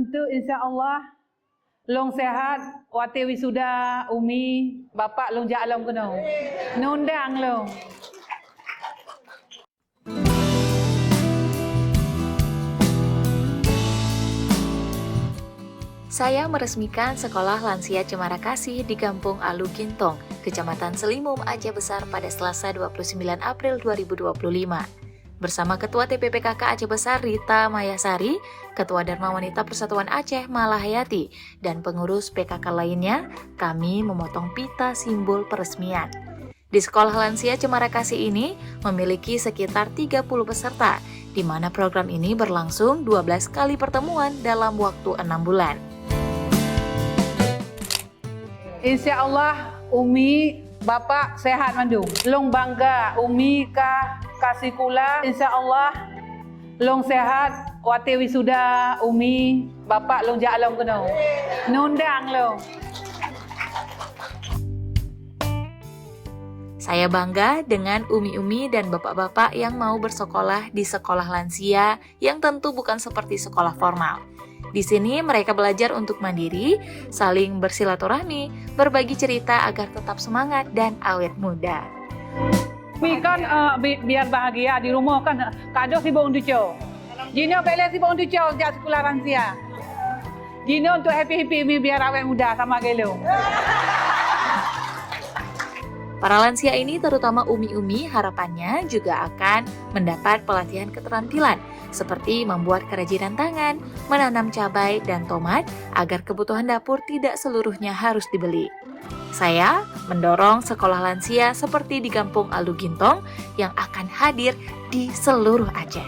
tu insya-Allah long sehat, wati wisuda umi, bapak long jalam kena. Nundang long. Saya meresmikan Sekolah Lansia Cemara Kasih di Kampung Alu Gintong, Kecamatan Selimum, Aceh Besar pada Selasa 29 April 2025. Bersama Ketua TPPKK Aceh Besar Rita Mayasari, Ketua Dharma Wanita Persatuan Aceh Malahayati, dan pengurus PKK lainnya, kami memotong pita simbol peresmian. Di Sekolah Lansia Cemara Kasih ini memiliki sekitar 30 peserta, di mana program ini berlangsung 12 kali pertemuan dalam waktu 6 bulan. Insya Allah umi bapak sehat mandu. Long bangga umi kasih kula. Insya Allah long sehat. Wati wisuda umi bapak long jalam kena. Nundang long. Saya bangga dengan umi-umi dan bapak-bapak yang mau bersekolah di sekolah lansia yang tentu bukan seperti sekolah formal. Di sini mereka belajar untuk mandiri, saling bersilaturahmi, berbagi cerita agar tetap semangat dan awet muda. Umi kan biar bahagia di rumah kan kado sibuk untuk cow. Jino bela sibuk untuk cow jak sekolah lansia. Jino untuk happy-happy umi biar awet muda sama gelo. Para lansia ini, terutama umi-umi, harapannya juga akan mendapat pelatihan keterampilan seperti membuat kerajinan tangan, menanam cabai dan tomat agar kebutuhan dapur tidak seluruhnya harus dibeli. Saya mendorong sekolah lansia seperti di Kampung Alu Gintong yang akan hadir di seluruh Aceh.